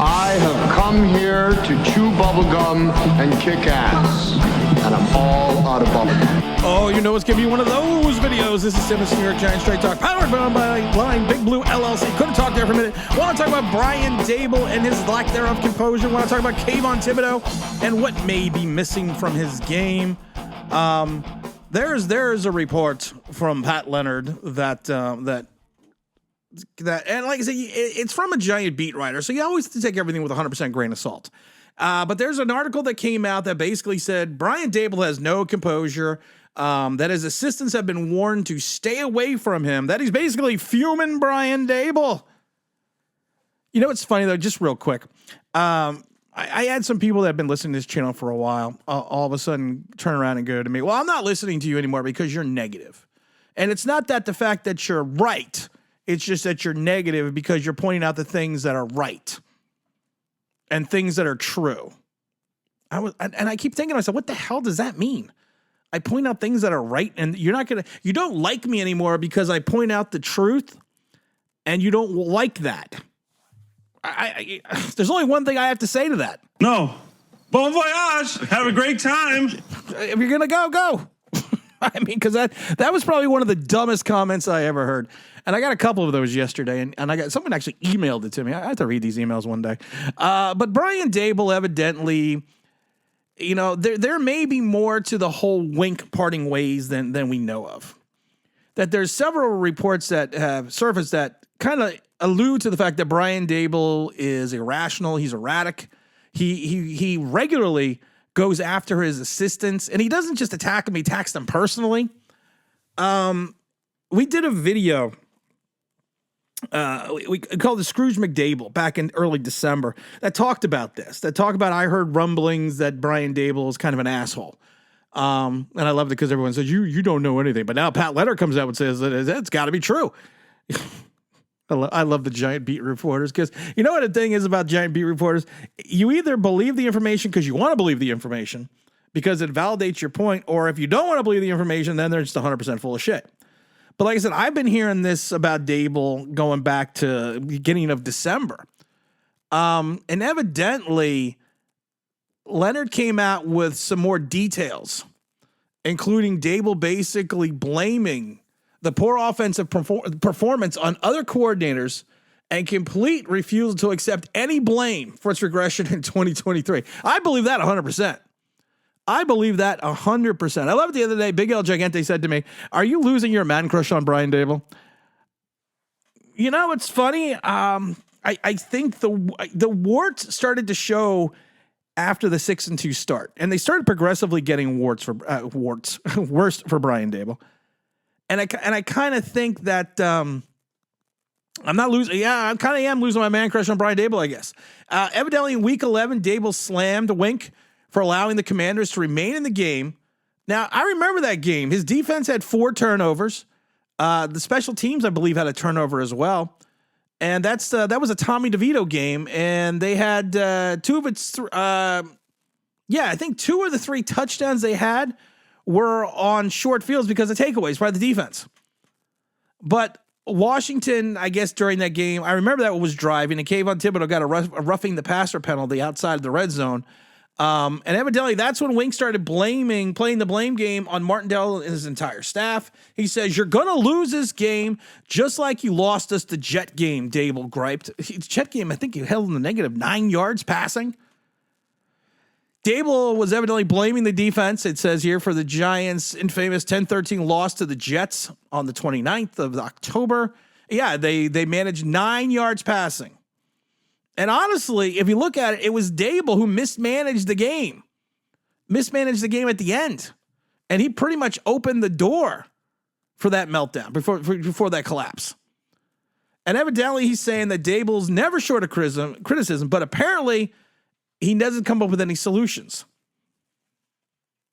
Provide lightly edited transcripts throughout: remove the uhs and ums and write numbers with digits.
I have come here to chew bubblegum and kick ass. And I'm all out of bubblegum. Oh, you know it's going to be one of those videos. This is Simmons, New York Giants Straight Talk, powered by Line Big Blue LLC. Couldn't talk there for a minute. Want to talk about Brian Daboll and his lack thereof composure. Want to talk about Kayvon Thibodeaux and what may be missing from his game. There's a report from Pat Leonard that and like I said, it's from a Giant beat writer, so you always have to take everything with 100% grain of salt. But there's an article that came out that basically said Brian Daboll has no composure, that his assistants have been warned to stay away from him, that he's basically fuming Brian Daboll. You know what's funny, though, just real quick. I had some people that have been listening to this channel for a while all of a sudden turn around and go to me, well, I'm not listening to you anymore because you're negative. And it's not that the fact that you're right. It's just that you're negative because you're pointing out the things that are right and things that are true. I keep thinking to myself, what the hell does that mean? I point out things that are right, and you don't like me anymore because I point out the truth, and you don't like that. There's only one thing I have to say to that. No. Bon voyage. Have a great time. If you're going to go. I mean, because that was probably one of the dumbest comments I ever heard. And I got a couple of those yesterday, and I got someone actually emailed it to me. I have to read these emails one day. But Brian Daboll evidently, you know, there may be more to the whole Wink parting ways than we know of. That there's several reports that have surfaced that kind of allude to the fact that Brian Daboll is irrational. He's erratic. He regularly goes after his assistants, and he doesn't just attack them, he attacks them personally. We did a video, we called it Scrooge McDaboll back in early December that talked about this, I heard rumblings that Brian Daboll is kind of an asshole. And I loved it because everyone says, you don't know anything. But now Pat Leonard comes out and says that it's got to be true. I love the Giant beat reporters because you know what the thing is about Giant beat reporters? You either believe the information because you want to believe the information because it validates your point, or if you don't want to believe the information, then they're just 100% full of shit. But like I said, I've been hearing this about Daboll going back to beginning of December. And evidently, Leonard came out with some more details, including Daboll basically blaming the poor offensive performance on other coordinators and complete refusal to accept any blame for its regression in 2023. I believe that 100%. I believe that 100%. I love it the other day. Big L Gigante said to me, are you losing your man crush on Brian Daboll? You know, it's funny. I think the warts started to show after the 6-2 start, and they started progressively getting worse for Brian Daboll. And I kind of think that I'm not losing. Yeah, I kind of am losing my man crush on Brian Daboll, I guess. Evidently, in Week 11, Daboll slammed Wink for allowing the Commanders to remain in the game. Now, I remember that game. His defense had 4 turnovers. The special teams, I believe, had a turnover as well. And that was a Tommy DeVito game, and they had 2 of its. I think 2 of the 3 touchdowns they had were on short fields because of takeaways by the defense. But Washington, I guess during that game, I remember that was driving, and Kayvon Thibodeaux got a roughing the passer penalty outside of the red zone. And evidently that's when Wink started playing the blame game on Martindale and his entire staff. He says, you're going to lose this game just like you lost us the Jet game, Daboll griped. Jet game, I think he held in the negative 9 yards passing. Daboll was evidently blaming the defense, it says here, for the Giants' infamous 10-13 loss to the Jets on the 29th of October. Yeah, they managed 9 yards passing. And honestly, if you look at it, it was Daboll who mismanaged the game at the end. And he pretty much opened the door for that meltdown, before that collapse. And evidently he's saying that Daboll's never short of criticism, but apparently he doesn't come up with any solutions.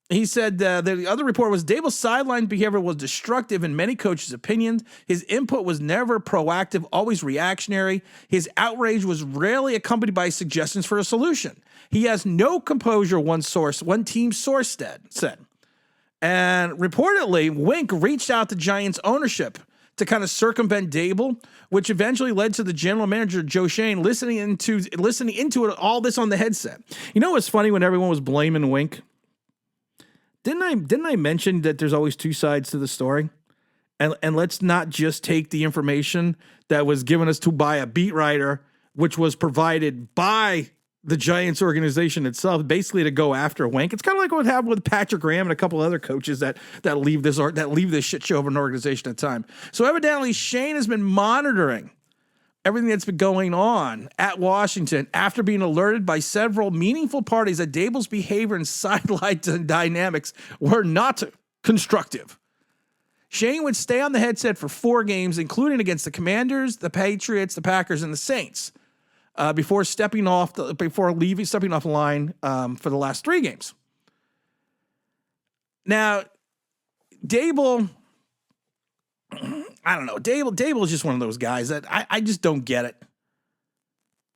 He said the other report was Daboll's sideline behavior was destructive in many coaches' opinions. His input was never proactive, always reactionary. His outrage was rarely accompanied by suggestions for a solution. He has no composure, one team source said. And reportedly, Wink reached out to Giants ownership to kind of circumvent Daboll, which eventually led to the general manager, Joe Shane, listening into it, all this on the headset. You know what's funny when everyone was blaming Wink? Didn't I mention that there's always two sides to the story? And let's not just take the information that was given us by a beat writer, which was provided by the Giants organization itself, basically to go after Wink. It's kind of like what happened with Patrick Graham and a couple other coaches that leave this shit show of an organization at a time. So evidently Shane has been monitoring everything that's been going on at Washington after being alerted by several meaningful parties that Daboll's behavior and sideline dynamics were not constructive. Shane would stay on the headset for 4 games, including against the Commanders, the Patriots, the Packers, and the Saints, before stepping off the line for the last 3 games. Now, Daboll, I don't know. Daboll is just one of those guys that I just don't get it.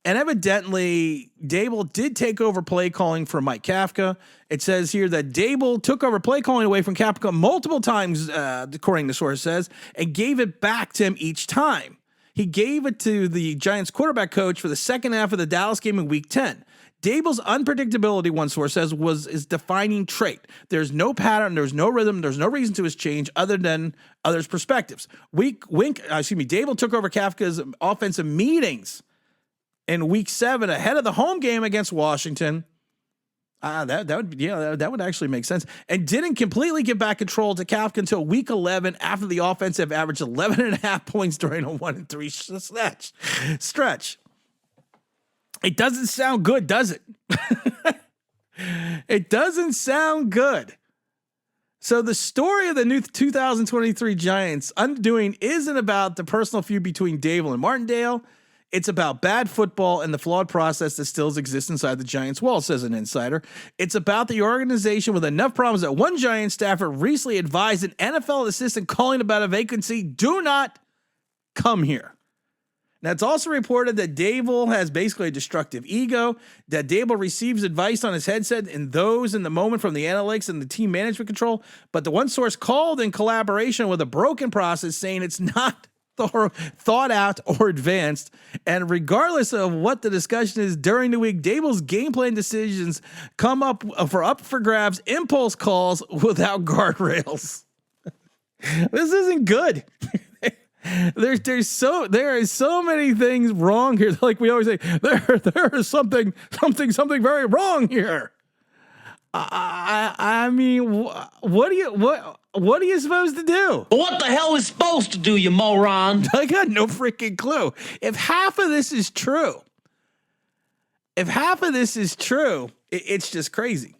And evidently, Daboll did take over play calling for Mike Kafka. It says here that Daboll took over play calling away from Kafka multiple times, according to source says, and gave it back to him each time. He gave it to the Giants quarterback coach for the second half of the Dallas game in Week 10. Daboll's unpredictability, one source says, was his defining trait. There's no pattern, there's no rhythm, there's no reason to his change other than others' perspectives. Daboll took over Kafka's offensive meetings in Week 7 ahead of the home game against Washington. That would actually make sense. And didn't completely give back control to Kafka until Week 11 after the offensive averaged 11.5 points during a 1-3 stretch. It doesn't sound good, does it? It doesn't sound good. So the story of the new 2023 Giants undoing isn't about the personal feud between Daboll and Martindale. It's about bad football and the flawed process that still exists inside the Giants' wall, says an insider. It's about the organization with enough problems that one Giants staffer recently advised an NFL assistant calling about a vacancy, do not come here. Now, it's also reported that Daboll has basically a destructive ego, that Daboll receives advice on his headset and those in the moment from the analytics and the team management control, but the one source called in collaboration with a broken process saying it's not thought out or advanced, and regardless of what the discussion is during the week, Daboll's game plan decisions come up for grabs, impulse calls without guardrails. This isn't good. There is so many things wrong here. Like we always say, there is something very wrong here. I mean, what are you supposed to do? What the hell is supposed to do, you moron? I got no freaking clue. If half of this is true, it's just crazy.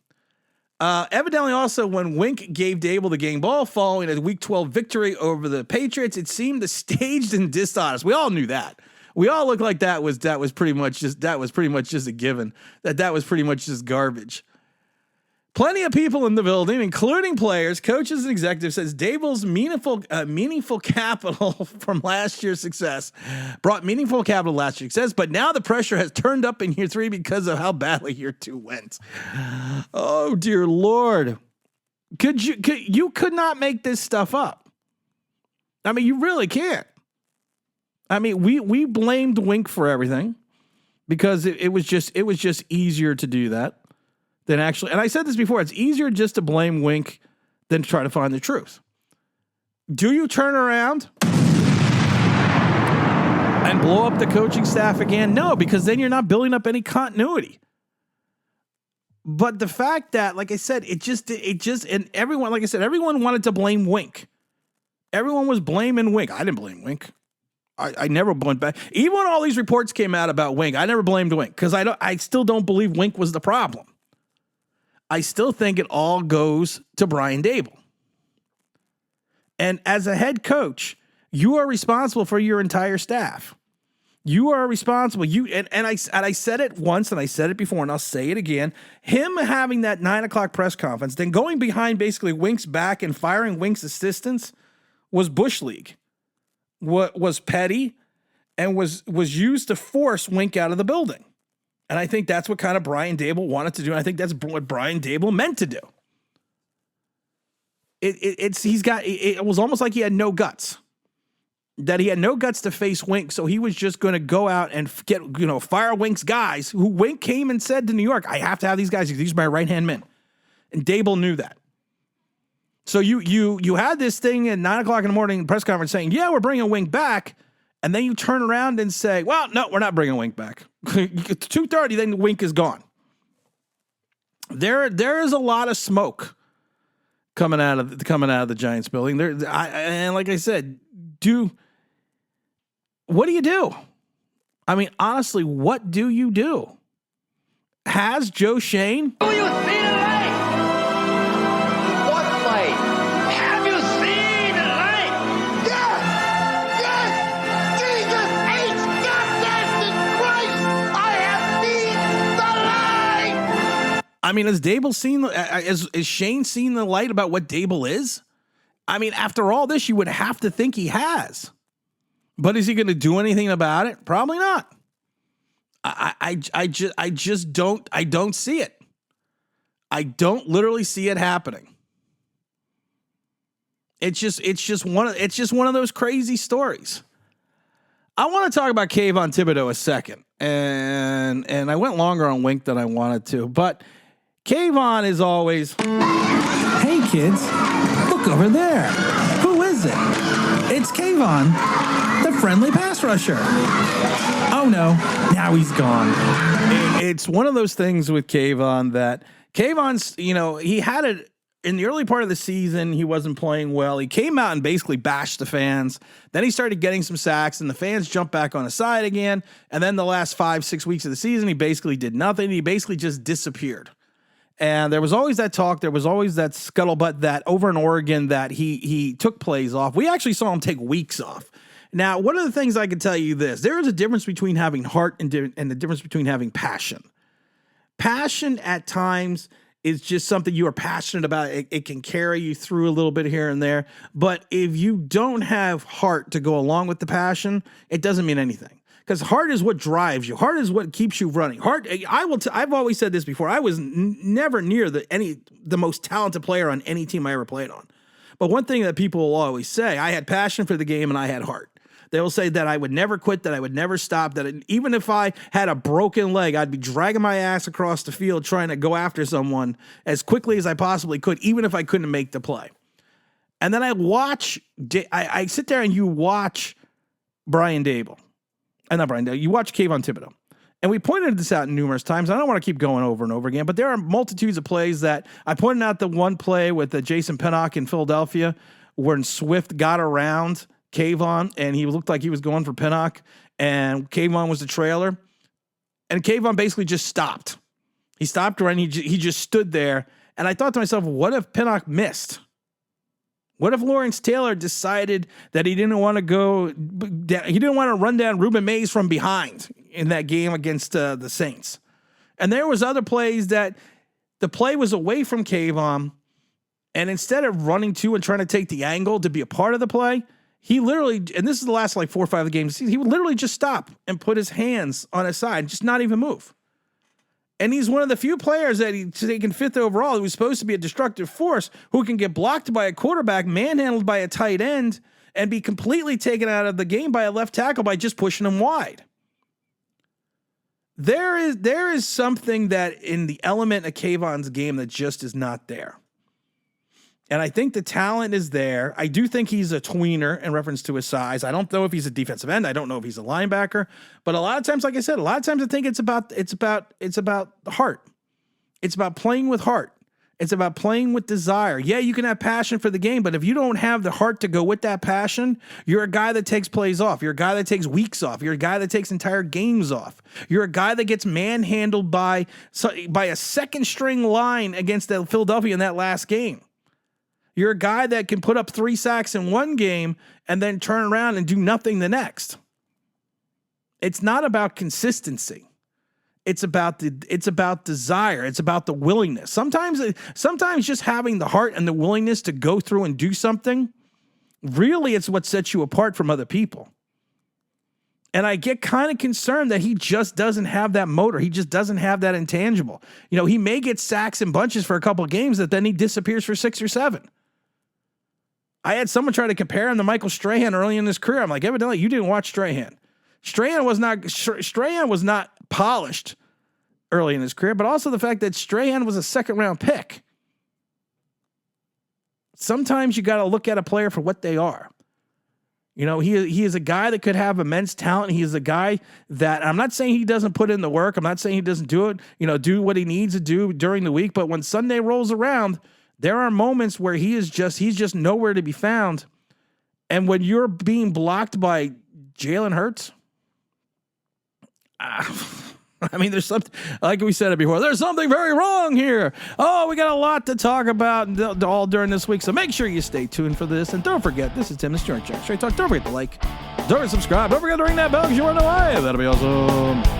Evidently also when Wink gave Daboll the game ball following a Week 12 victory over the Patriots, it seemed staged and dishonest. We all knew that. We all looked like that was pretty much just a given. That was pretty much just garbage. Plenty of people in the building, including players, coaches, and executives, says Daboll's meaningful capital from last year's success brought meaningful capital last year's success, but now the pressure has turned up in year 3 because of how badly year 2 went. Oh dear Lord, you could not make this stuff up. I mean, you really can't. I mean, we blamed Wink for everything because it was just easier to do that. Then actually, and I said this before, it's easier just to blame Wink than to try to find the truth. Do you turn around and blow up the coaching staff again? No, because then you're not building up any continuity. But the fact that, like I said, and everyone, like I said, everyone wanted to blame Wink. Everyone was blaming Wink. I didn't blame Wink. I never blamed back. Even when all these reports came out about Wink, I never blamed Wink because I still don't believe Wink was the problem. I still think it all goes to Brian Daboll. And as a head coach, you are responsible for your entire staff. You are responsible. I said it once and I said it before and I'll say it again. Him having that 9:00 press conference, then going behind basically Wink's back and firing Wink's assistants was Bush League. What was petty and was used to force Wink out of the building. And I think that's what kind of Brian Daboll wanted to do. And I think that's what Brian Daboll meant to do. It was almost like he had no guts. that he had no guts to face Wink, so he was just going to go out and get, fire Wink's guys, who Wink came and said to New York, I have to have these guys. These are my right-hand men. And Daboll knew that. So you had this thing at 9 o'clock in the morning press conference saying, yeah, we're bringing Wink back. And then you turn around and say, well, no, we're not bringing Wink back. 2:30, then Wink is gone. There is a lot of smoke coming out of the Giants building. And like I said, what do you do? I mean, honestly, what do you do? Has Joe Shane? Do you see the light? What light? Have you seen the light? Yes! Jesus H. goddamn Christ! I have seen the light! I mean, has Daboll seen, is Shane seen the light about what Daboll is? I mean, after all this, you would have to think he has. But is he going to do anything about it? Probably not. I just don't see it. I don't literally see it happening. It's just one of those crazy stories. I want to talk about Kayvon Thibodeaux a second, and I went longer on Wink than I wanted to, but Kayvon is always, hey kids, look over there. Who is it? It's Kayvon, the friendly pass rusher. Oh no, now he's gone. It's one of those things with Kayvon that Kayvon's, he had it in the early part of the season. He wasn't playing well. He came out and basically bashed the fans. Then he started getting some sacks and the fans jumped back on his side again. And then the last 5-6 weeks of the season, he basically did nothing. He basically just disappeared. And there was always that talk. There was always that scuttlebutt that over in Oregon that he took plays off. We actually saw him take weeks off. Now, one of the things I can tell you there is a difference between having heart and the difference between having passion. Passion at times is just something you are passionate about. It can carry you through a little bit here and there. But if you don't have heart to go along with the passion, it doesn't mean anything. Because heart is what drives you. Heart is what keeps you running. Heart. I've always said this before. I was never near the most talented player on any team I ever played on. But one thing that people will always say, I had passion for the game and I had heart. They will say that I would never quit, that I would never stop, that even if I had a broken leg, I'd be dragging my ass across the field trying to go after someone as quickly as I possibly could, even if I couldn't make the play. And then I sit there and you watch Brian Daboll. Not Brian Daboll. You watch Kayvon Thibodeaux. And we pointed this out numerous times. I don't want to keep going over and over again, but there are multitudes of plays that I pointed out. The one play with Jason Pinnock in Philadelphia when Swift got around Kayvon and he looked like he was going for Pinnock and Kayvon was the trailer. And Kayvon basically just stopped. He stopped around. He just stood there. And I thought to myself, what if Pinnock missed? What if Lawrence Taylor decided that he didn't want to run down Ruben Mays from behind in that game against the Saints? And there was other plays that the play was away from Kayvon, and instead of running to and trying to take the angle to be a part of the play, he literally, and this is the last 4 or 5 of the games, he would literally just stop and put his hands on his side, just not even move. And he's one of the few players that he's taken 5th overall who's supposed to be a destructive force who can get blocked by a quarterback, manhandled by a tight end, and be completely taken out of the game by a left tackle by just pushing him wide. There is something that in the element of Kayvon's game that just is not there. And I think the talent is there. I do think he's a tweener in reference to his size. I don't know if he's a defensive end. I don't know if he's a linebacker. But a lot of times, like I said, I think it's about heart. It's about playing with heart. It's about playing with desire. Yeah, you can have passion for the game, but if you don't have the heart to go with that passion, you're a guy that takes plays off. You're a guy that takes weeks off. You're a guy that takes entire games off. You're a guy that gets manhandled by a second string line against Philadelphia in that last game. You're a guy that can put up 3 sacks in one game and then turn around and do nothing the next. It's not about consistency. It's about desire. It's about the willingness. Sometimes just having the heart and the willingness to go through and do something, really it's what sets you apart from other people. And I get kind of concerned that he just doesn't have that motor. He just doesn't have that intangible. He may get sacks in bunches for a couple of games that then he disappears for 6 or 7. I had someone try to compare him to Michael Strahan early in his career. I'm like, evidently you didn't watch Strahan. Strahan was not polished early in his career, but also the fact that Strahan was a second-round pick. Sometimes you got to look at a player for what they are. You know, he is a guy that could have immense talent. He is a guy that, I'm not saying he doesn't put in the work. I'm not saying he doesn't do it, do what he needs to do during the week. But when Sunday rolls around, there are moments where he's just nowhere to be found. And when you're being blocked by Jalen Hurts, I mean, there's something, like we said it before, there's something very wrong here. Oh, we got a lot to talk about all during this week. So make sure you stay tuned for this. And don't forget, this is Tim, the Straight Talk. Don't forget to like, don't forget to subscribe. Don't forget to ring that bell because you want to know why. That'll be awesome.